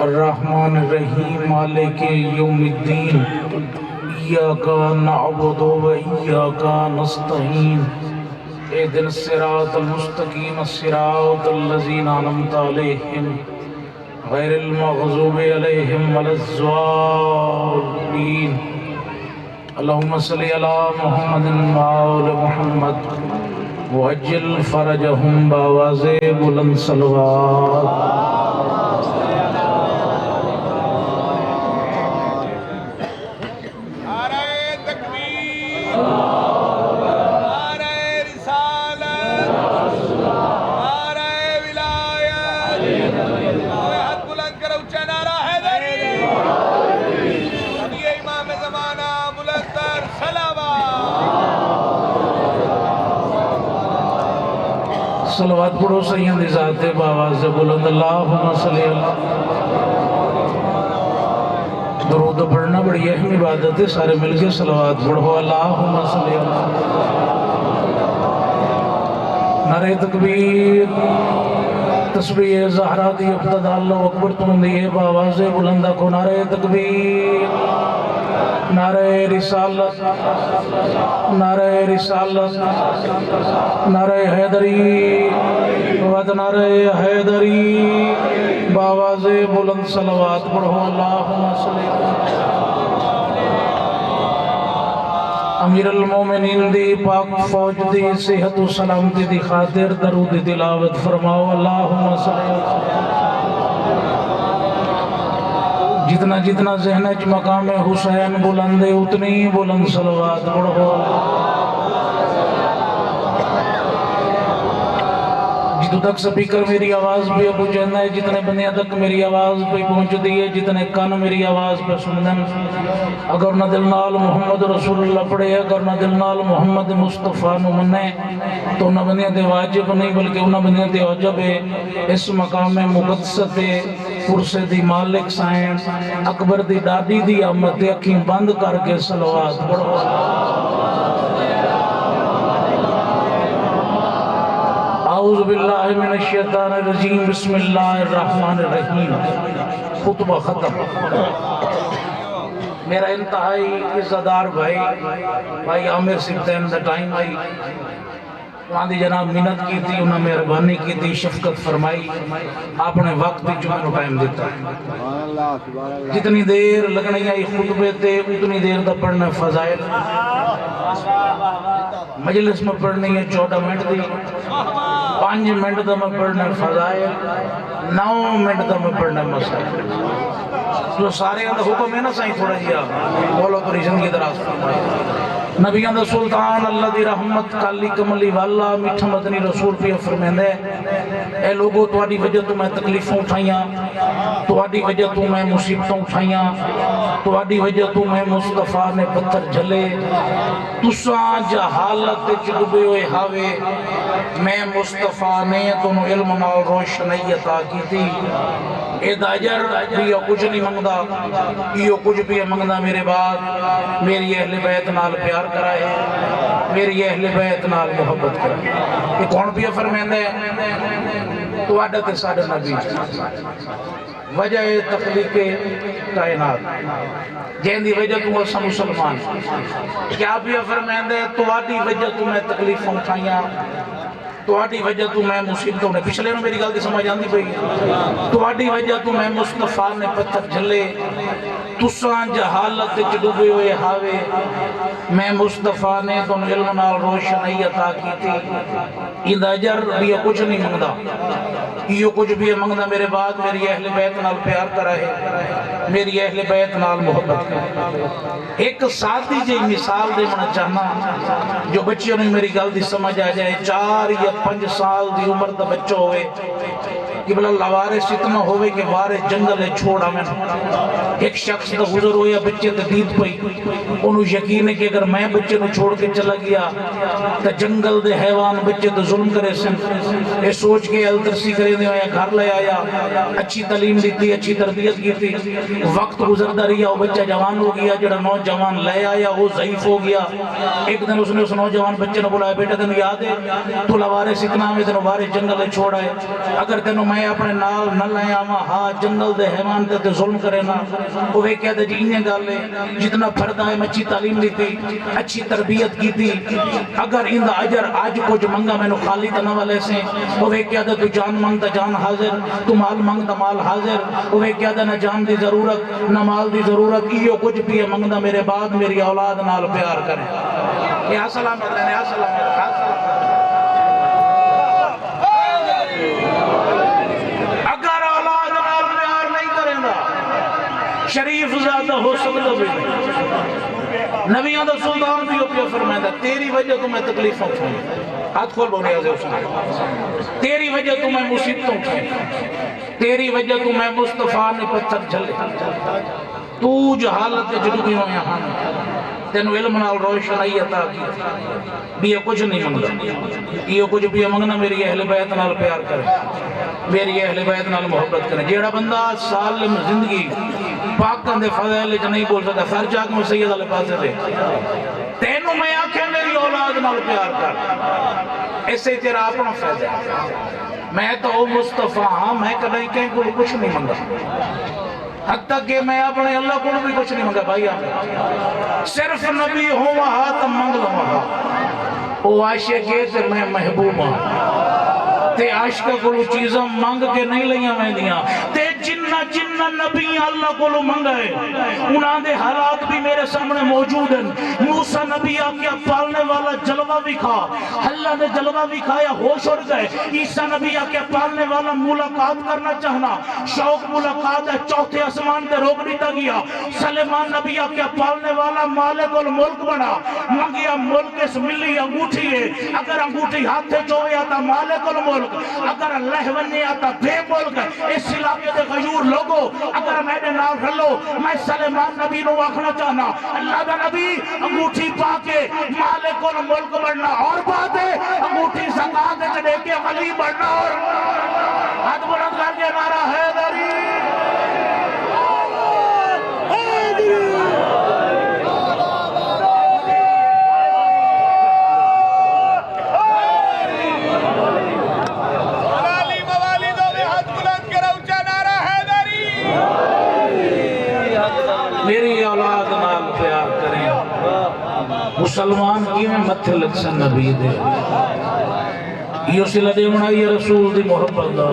الرحمن الرحیم مالک یوم الدین ایاک نعبد و ایاک نستعین اهدنا الصراط المستقیم صراط الذین انعمت علیہم غیر المغضوب علیہم ولا الضالین اللہم صلی علی محمد وآل محمد وعجل فرجہم بآواز بلند صلوات صلوات پڑھو سید ذات بآواز بلند اللہم صلی اللہ درود پڑھنا بڑی اہم عبادت ہے سارے مل کے صلوات پڑھو اللہم صلی اللہ نعرہ تکبیر تسبیح زہرا دی ابتدا اللہ اکبر تم دیئے بآواز بلندہ کو نعرہ تکبیر نعرہ رسالت نعرہ رسالت نعرہ حیدری ود نعرہ حیدری بآواز بلند صلوات پڑھو اللہم صلی امیر المومنین دی پاک فوج دی صحت و سلامتی دی خاطر درود تلاوت فرماؤ اللہم صلی جتنا جتنا ذہن اچ مقام حسین بلند ہے اتنی بلند صلوات پڑھو جتو تک سپیکر میری آواز پہ پہنچنا ہے جتنے بندیاں تک میری آواز پہ پہنچ دی ہے جتنے کان میری آواز پہ سندن اگر نہ دل نال محمد رسول اللہ پڑھے اگر نہ دل نال محمد مصطفیٰ نو منے تو نہ بندیاں دے واجب نہیں بلکہ انہ بندیاں دے عجب ہے اس مقام مقدست پرسے دی مالک سائن اکبر دی دادی دی آمد دی اکھیں بند کر کے صلوات پڑھو اعوذ باللہ من الشیطان الرجیم بسم اللہ الرحمن الرحیم خطبہ ختم میرا انتہائی عزتدار بھائی عامر سبتین دا ٹائم آئی وہاں دی جناب منت کی تھی انہوں نے مہربانی کی تھی شفقت فرمائی آپ نے وقت بھی جو ٹائم دیتا ہے جتنی دیر لگنی آئی خطبے تے اتنی دیر دا پڑھنا فضائل مجلس میں پڑھنی ہے 14 منٹ دی 5 منٹ دا میں پڑھنا فضائل 9 منٹ دا میں پڑھنا مسائل جو سارے اندر حکم ہے نا سائیں تھوڑا جیا بولو تو ریزن کی دراز فرمائے نبی اندر سلطان اللہ دی رحمت کالی کملی والا میٹھا مدنی رسول پہ فرمین دے اے لوگوں توڑی وجہ تو میں تکلیفوں اٹھائیاں توڑی وجہ تو میں مصیبتوں اٹھائیاں توڑی وجہ تو میں مصطفیٰ نے پتھر جھلے تساں جہالت چکبے ہوئے ہاوے میں مصطفیٰ نے تنہوں علم نال روشنی عطا کی تھی اے داجر یہ کچھ نہیں منگدا یہ کچھ بھی منگدا میرے بعد میری اہل بیت نال پیار کرائے میری اہل بیت نال محبت کرائے یہ کون بھی فرمائند ہے تو عادت سادہ نبی وجہ تخلیق کائنات جہن دی وجہ تو اسا مسلمان کیا بھی فرمائند ہے تو آدھی وجہ تو میں تکلیفوں اٹھائیاں تو آدھی وجہ تو میں مصیبتوں نے پچھلے میں میری غلطی سمجھ آندی پئی تو آدھی وجہ تو میں مصطفیٰ نے پتھر جھلے تساں جہالت ڈوبے ہوئے ہاوے میں مصطفیٰ نے تو علم نال روشنی عطا کی تھی ان اجر بھی کچھ نہیں منگدا یہ کچھ بھی منگدا میرے بعد میری اہل بیت نال پیار کرائے میری اہل بیت نال محبت کرائے ایک ساتھی جی مثال دے منا چاہنا جو بچیوں نے میری غلطی سمجھ آ جائے 4 یا 5 سال دی عمر دا بچہ ہوئے کہ بلا لوارث اتنا ہوئے کہ وارث جنگل چھوڑا میں ایک شخص دا گزر ہویا بچے تے دید پئی انہوں یقین ہے کہ اگر میں بچے نو چھوڑ کے چلا گیا تو جنگل دے حیوان بچے تے ظلم کرے سن اے سوچ کے الترسی کرے دے آیا گھر لے آیا اچھی تعلیم دیتی اچھی تربیت کی تھی وقت گزردا رہیا وہ بچہ جوان ہو گیا جڑا نوجوان لے آیا وہ ضعیف ہو گیا ایک دن اس نے اس نوجوان بچے نے بلایا بیٹا تینوں یاد ہے تو لوارث اتنا میں تینوں وارث جنگل چھوڑا ہے اگر تینوں میں اپنے نال نہ لے آواں ہاں جنگل دے حیوان تے ظلم کرے نا وہ کہتے جی انہیں گل ہے جتنا پھردا ہے میں اچھی تعلیم دیتی اچھی تربیت کی تھی اگر اندہ اجر آج کچھ منگا میں نو خالی تا نہ والے سے وہ کہتے تو جان منگ تا جان حاضر تو مال منگ تا مال حاضر وہ کہتے نہ جان دی ضرورت نہ مال دی ضرورت یہ کچھ بھی ہے منگنا میرے بعد میری اولاد نال پیار کریں یا سلامت رہنے یا سلامت رہنے اگر اولاد نال پیار نہیں کریں گا شریف زیادہ ہو سکتا بھی نبیان دا سلطان بھی اوپیا فرمائے دا تیری وجہ تو میں تکلیفوں اٹھائیں ہاتھ کھول بونے آزے حسین تیری وجہ تو میں مصیبتوں اٹھائیں تیری وجہ تو میں مصطفیٰ نے پتھر جھلے تو جہالت جنوبی ہوں یہاں تینو علم نال روشنائی عطا کی بھی یہ کچھ نہیں منگا یہ کچھ بھی منگنا میری اہل بیت نال پیار کرے میری اہل بیت نال محبت کرے جیڑا بندہ سالم زندگی پاکن دے فضائل جو نہیں بول سکتا سر جاک میں سید علیہ پاسے دے تینو میں آنکھیں میری اولاد نال پیار کر اسے تیرا اپنا فیض ہے میں تو مصطفیٰ ہاں میں کدھیں کہیں کو کچھ نہیں منگا حتیٰ کہ میں اپنے اللہ کو بھی کچھ نہیں منگا بھائی آپ صرف نبی ہوں وہاں تم منگل وہاں او عاشق ہے تے میں محبوب ہوں تے عاشق کو چیزاں مانگ کے نہیں لیاں میں دیاں تے جنہ نبی اللہ کو منگائے انہاں دے حالات بھی میرے سامنے موجود ہیں موسیٰ نبی آکیا پالنے والا جلوہ بھی کھا اللہ نے جلوہ بھی کھایا ہوش اڑ گئے عیسیٰ نبی آکیا پالنے والا ملاقات کرنا چاہنا شوق ملاقات ہے چوتھے آسمان تے روک نہیں تا گیا سلیمان نبی آکیا پالنے والا مالک الملک بنا منگیا ملک اس ملی انگوٹھی ہے اگر انگوٹھی ہاتھ سے چوئے آتا مالک الملک اگر لہونے آتا بے ملک اس علاقے دے غیور لوگوں اگر میں نے نام رلو میں سلیمان نبی نو آکھنا چاہنا اللہ دا نبی انگوٹھی پا کے مالک الملک بڑھنا اور بات ہے انگوٹھی زکاة دے چڑے کے غلی بڑھنا اور ہاتھ بلند کر کے نعرہ حیدری میری اولاد نال پیار کریں مسلمان کی میں متھے لگ سن نبی دے یہ سلہ دے منائی رسول دی محبت دا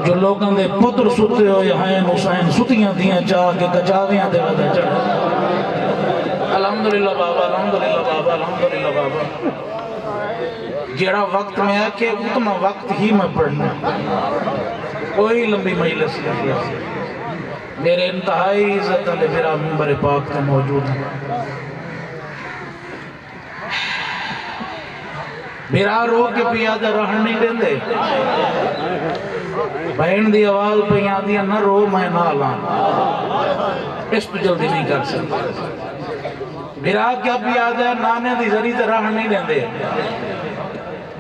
جو لوگاں دے پتر ستے ہوئے ہیں حسین ستیاں دیاں چاہ کے کچاویاں دے ودا چڑھ الحمدللہ بابا الحمدللہ بابا الحمدللہ بابا جیڑا وقت میں ہے کہ اتنا وقت ہی میں پڑھنا کوئی لمبی مجلس نہیں میرے انتہائی عزت علی میرا منبر پاک کا موجود ہے میرا رو کے پیادہ رہن نہیں دیں دے بہن دی آواز پہ یہاں دیا نہ رو میں نہ لان اس پہ جلدی نہیں کر سکتا میرا کیا پیادہ نانے دی ذریعہ رہن نہیں دیں دے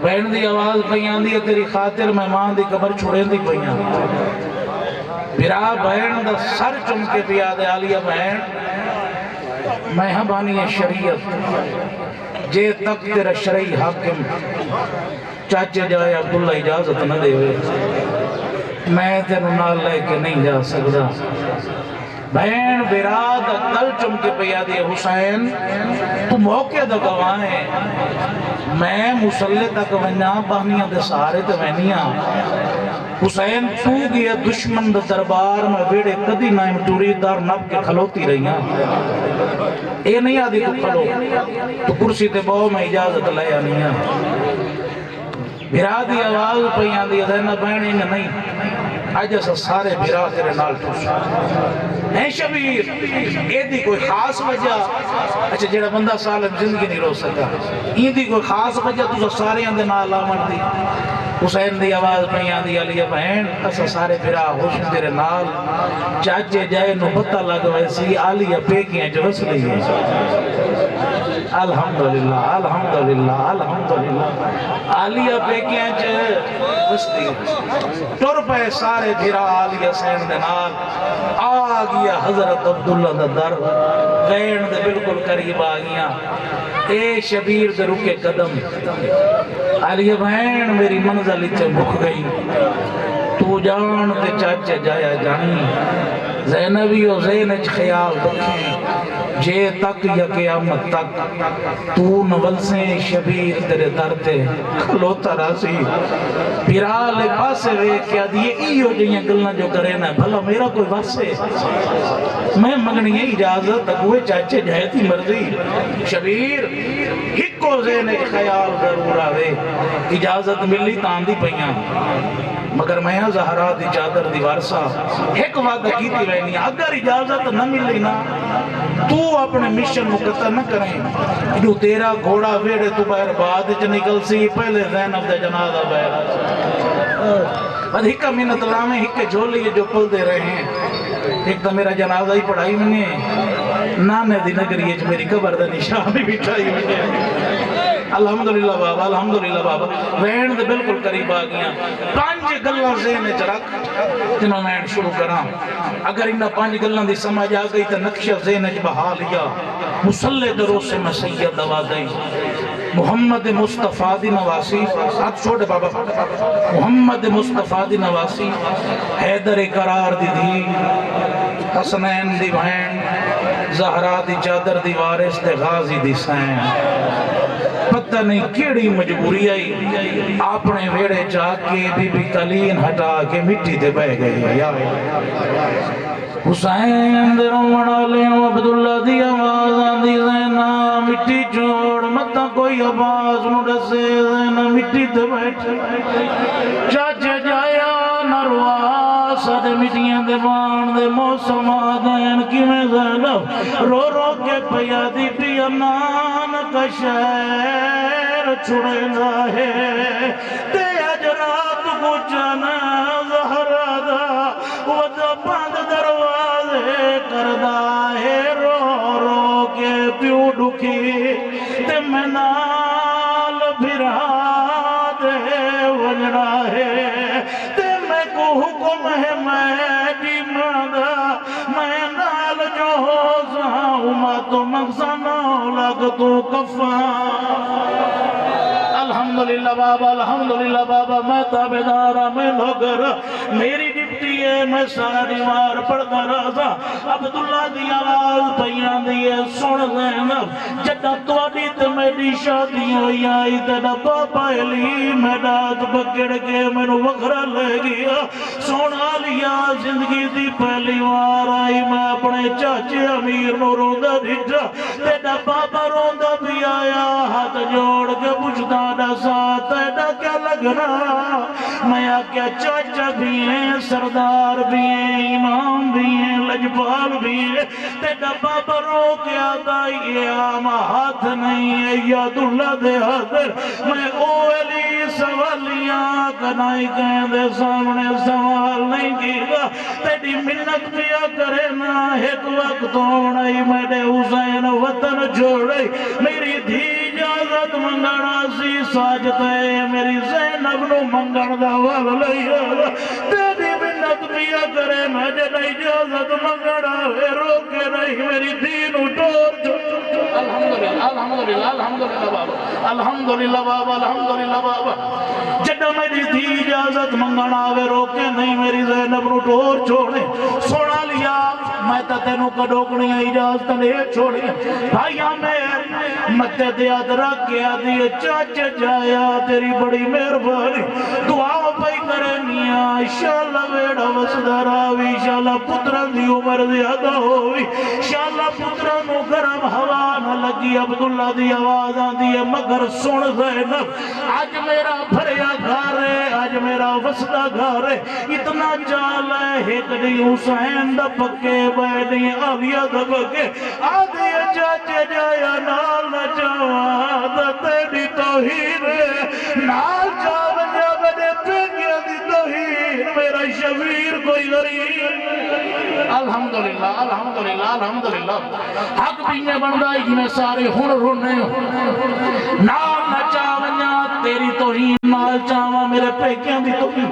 بہن دی آواز پہ یہاں دیا تیری خاطر مہمان دی قبر چھوڑیں دی پہ یہاں میرا بہن دا سر چمکے پیادہ عالیہ بہن مہبانی شریعت جے تک تیرا شرعی حاکم چاچے جائے عبداللہ اجازت نہ دے ہوئے میں تینو نال لے کے نہیں جا سکتا بہن براد دل چمکے پیادی حسین تو موقع دا گواہیں میں مسلح تک ونیا بہنیاں دے سارے تے ونیا حسین تو گیا دشمن دا دربار میں ویڑے کدی نائم ٹوری دار نب کے کھلوتی رہی ہیں اے نہیں آدھی تو کھلو تو کرسی تے بہو میں اجازت لے آنی ہیں بھرا دی آواز پہ یہاں دی ادھینا بہنی نہیں آج ایسا سارے بھرا تیرے نال ٹوش ہیں شبیر اے دی کوئی خاص وجہ اچھا جیڑا بندہ سالم زندگی نہیں رو سکا یہ دی کوئی خاص وجہ تو سارے اندے نال آمن دی حسین دی آواز پہ یہاں دی علیہ بہن ایسا سارے بھرا حسن تیرے نال چاچے جائے نو پتہ لگ ویسی علیہ پیکیاں جو رس لی ہیں الحمدللہ الحمدللہ الحمدللہ علیہ پیکیاں جو رس لی ہیں ٹور پہ سارے بھرا علیہ سین دے نال آگیا حضرت عبداللہ دا در غیر دے بالکل قریب آگیا اے شبیر دے رکے قدم علیہ بہن میری منزل اچھے بھک گئی تو جان تے چاچے جایا جانی زینبی و زینج خیال رکھیں جے تک یا قیامت تک تو نولسیں شبیر تیرے درتے کھلوتا راسی پیرالے پاسے وے کیا دیئے ایو جیئے گلنا جو کرے نا بھلا میرا کوئی واسے میں مگنی ہے اجازت تکوے چاچے جائے تھی مرضی شبیر ہکو زینج خیال ضرور آوے اجازت ملی تاندی پہیاں مگر میں زہرا دی چادر دی وارسا ایک وعدہ کیتی وینی اگر اجازت نہ ملی نا تو اپنے مشن مقتل نہ کریں جو تیرا گھوڑا ویڑے تو باہر بعد چ نکل سی پہلے زینب دے جنازہ باہر اد ہکا منت لامے ہکے جھولی جو پل دے رہے ہیں ایک تو میرا جنازہ ہی پڑھائی میں نے نانے دی نگری ہے میری قبر دا نشان بھی بٹھائی میں نے الحمدللہ بابا الحمدللہ بابا وین دے بالکل قریب آ گیا 5 گلاں ذہن وچ رکھ جنہوں میں شروع کراں اگر انہاں 5 گلاں دی سمجھ آ گئی تے نقشہ ذہن وچ بہا لیا مصلی درو سے میں سید دوا دئی محمد مصطفیٰ دی نواسی ہاتھ چھوڑے بابا محمد مصطفیٰ دی نواسی حیدر قرار دی دھی حسنین دی بہن زہرا دی چادر دی وارث تے غازی دی سین پتہ نہیں کیڑی مجبوری آئی اپنے ویڑے جا کے بی بی کلین ہٹا کے مٹی تے بہ گئی یا حسین دے رومن علیہ عبداللہ دی آواز آندی زینہ مٹی چھوڑ متا کوئی آواز نو ڈسے زینہ مٹی تے بیٹھے چاچے جایا نروا سادے مٹیاں دے بان دے موسم آدین کی میں زینب رو رو کے پیادی پیا نان کا شہر چھڑے لاہے تے اجرات کو جانا زہرہ دا ودا پاند دروازے کردہ ہے رو رو کے پیو ڈھکی تے میں نال بھرا دے وجڑا ہے تے میں کو حکم ہے میں جی مادا میں نال جو ہو ساؤں ما تو مغزانہ لگ تو کفا الحمدللہ بابا الحمدللہ بابا میں تابدارہ میں لوگر میری ڈپٹی ہے میں سارا دیوار پڑھتا رہا عبداللہ دی آواز پیان دیئے سن زینب جدہ توڑی تے میری شادی ہوئی آئی تے ڈبا پہلی میں ڈات بکڑ کے میں نو وکھرا لے گیا سونا لیا زندگی دی پہلی وار آئی میں اپنے چاچے امیر نو روندہ دیجا تے ڈبا پر روندہ بھی آیا ہاتھ جوڑ کے پوچھتا ساتھ ایڈا کیا لگنا میں آکیا چاچا بھی ہیں سردار بھی ہیں امام بھی ہیں لجبال بھی ہیں تے ڈبا برو کیا دائی یہ آم ہاتھ نہیں ہے یاد اللہ دے حضر میں اولی سوالیاں کنائی کہیں دے سامنے سوال نہیں کی گا تیری منت پیا کرے نا ایک وقت ہونائی میں نے حسین وطن چھوڑے میری دھی اجازت منگانا سی ساجتا ہے میری زینب نو منگن دا وال لیا تیری منت پیا کرے نا جد اجازت منگنا ہے روکے نہیں میری دین اٹھور الحمدللہ الحمدللہ الحمدللہ بابا الحمدللہ بابا الحمدللہ بابا جد میری دی اجازت منگنا ہے روکے نہیں میری زینب نو اٹھور چھوڑے سونا لیا میں تا تینوں کڑوکنی اجازت لے چھوڑی بھائیاں میں متے دیا درک کیا دیئے چاچے جایا تیری بڑی مہربانی دعا پائی کرنیا انشاءاللہ بیڑا وسدر آوی انشاءاللہ پتران دی عمر زیادہ ہوئی انشاءاللہ پتران نو گرم ہوا نہ لگی عبداللہ دی آوازاں دیئے مگر سن زینب آج میرا بھریا گھر ہے آج میرا وسدہ گھر ہے اتنا چال ہے ایک دی حسین دا پکے بیٹی آویا دا پکے آدھی چاچے جایا نال نہ چاہاں تیری توہین نال چاہاں جب نے پینگیا دی توہین میرا شبیر کوئی غریب الحمدللہ الحمدللہ الحمدللہ حق پینے بندائی جنہیں سارے ہن رونے نال نہ چاہاں تیری توہین نال چاہاں میرے پینگیا دی توہین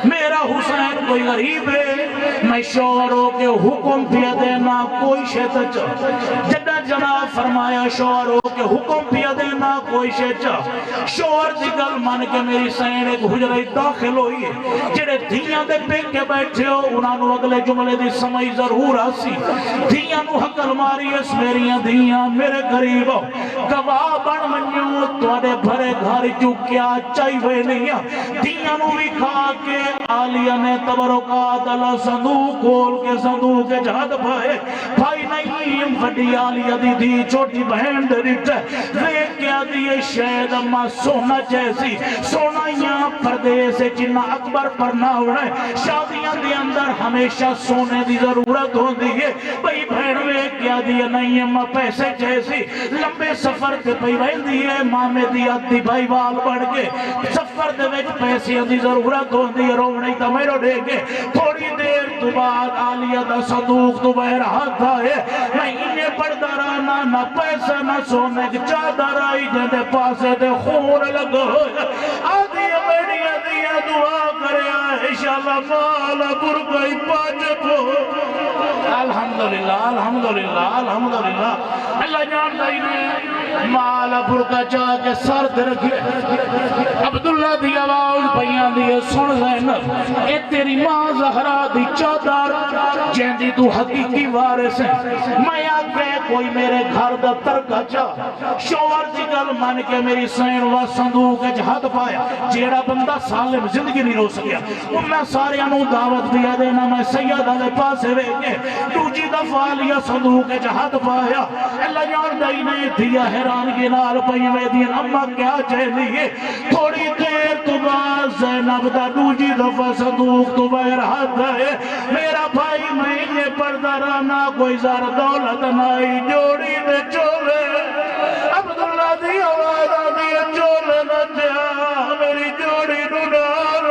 میرا حسین کوئی غریب ہے میں میں شوہر ہو کے حکم پیا دینا کوئی شیطان جدہ جناب فرمایا شوہر ہو کے حکم پیا دینا کوئی شیطان شوہر دی گل مان کے میری سین ایک حجرہ داخل ہوئی ہے جڑے دھیاں دے پہ کے بیٹھے ہو انہاں نو اگلے جملے دی سمجھ ضرور آسی دھیاں نو حقل ماری اس میریاں دھیاں میرے قریب ہو گواہ بن منیوں توڑے بھرے گھر جو کیا چاہیے نہیں دھیاں نو بھی کھا کے آلیہ نے تبرکات اللہ صندوق کھول کے صندوق کے جہد بھائی نہیں بڑی آلیہ دی دی چھوٹی بہن دریٹے ریک کیا دیئے شاید اما سونا جیسی سونا یہاں پردے سے جنہ اکبر پر نہ اڑے شادیاں دی اندر ہمیشہ سونے دی ضرورت ہو دیئے بھائی بہن ریک کیا دیئے نہیں اما پیسے جیسی لمبے سفر تے پہی بہن دیئے مامے دیا دی بھائی وال بڑھ کے سفر دے ویچ پیسے دی ضرورت ہو دیئے روڑنی تا میرو دے گے تھوڑی دیر تو بعد آلیہ دا صندوق تو بہ رہا تھا میں انہیں پڑھتا رہنا نہ پیسہ نہ سونے کی چادر آئی جندے پاسے دے خون لگو آدھی بیڑیاں دیا دعا کرے انشاءاللہ مالا برگئی پاچے پو الحمدللہ الحمدللہ الحمدللہ اللہ جان دائی نے مالا برگا چاہ کے سر دے رکھے عبداللہ دی آواز بیان دیئے سن زینب اے تیری ماں زہرا دی چادر جیندی تو حقیقی وارث ہے میں آگے کوئی میرے گھر دا ترکا چاہ شوہر دی گل مان کے میری سین و صندوق جہد پایا جیڑا بندہ سالم زندگی نہیں رو سکیا وہ میں سارے انہوں دعوت دیا دینا میں سید علی پاسے ویگے دوجی دفعہ لیا صندوق جہد پایا اللہ جان دائی نے دیا حیران کی نال پہیوے دیا اما کیا چاہے دیئے تھوڑی دیر تو بعد زینب دا دوجی دفعہ صندوق تو بہر حد ہے میرا بھائی میں انہیں پردہ رہنا کوئی زار دولت نائی جوڑی دے چولے عبداللہ دی آوازہ دی چولے نہ جا میری جوڑی نڈار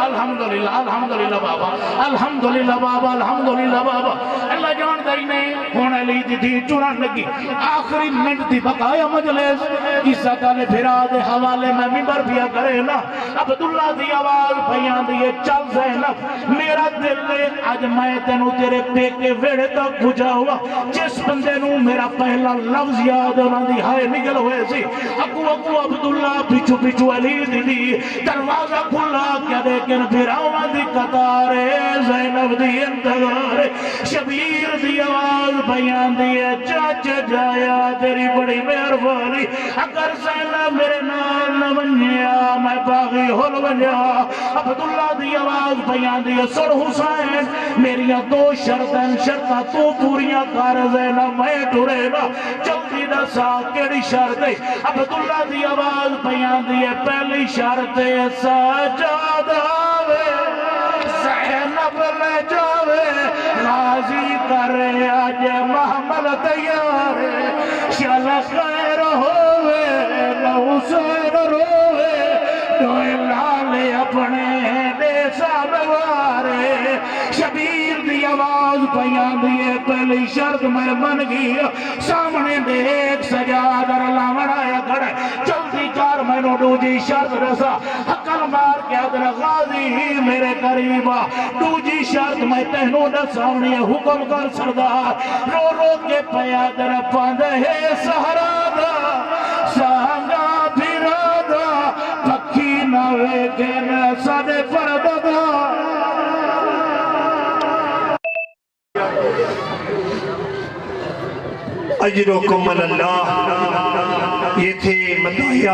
الحمدللہ الحمدللہ بابا الحمدللہ بابا الحمدللہ بابا اللہ جان دائی نے ہونے لی دی چوران لگی آخری منٹ دی بقایا مجلس عزت علی بھرا دے حوالے میں ممبر بیا کرے نا عبداللہ دی آواز بیان دیئے چل زینب میرا دل لے آج میں تینو تیرے پے کے ویڑے تک بجھا ہوا جس بندے نو میرا پہلا لفظ یاد ہونا دی ہائے نگل ہوئے سی اکو عبداللہ پیچھو پیچھو علی دی دروازہ کھلا کیا دیکھن بھراؤں دی قطارے زینب دی انتظار شبیر دی آواز بیان دیئے چاچ جایا تیری بڑی مہربانی اگر زینب میرے نال نہ بنیا میں باغی ہل بنیا عبداللہ دی آواز بیان دیئے سر حسین میریاں دو شرطیں شرطہ تو پوریاں کار زینب میں ٹورے نا جلدی نہ سا کیڑی شرطیں عبداللہ دی آواز بیان دیئے پہلی شرطیں سجاد آوے زینب لے جاوے راضی کرے آج محمد تیار شل خیر ہوئے نہ حسین روئے دوئے لالے اپنے دیسا بوارے شبیر دی آواز بیان دیئے پہلی شرط میں بن گئی سامنے دیکھ سجادر لاوڑایا کھڑے جلدی کار میں نو دوجی شرط رسا حقل مار کے ادر غازی میرے قریبا دوجی شرط میں تہنو نہ سامنے حکم کر سردار رو رو کے پیادر پاندے سہرا دا سانگا پھرا دا پکی نوے کے نسد پرد دا اجرکم اللہ یہ تھے مدعی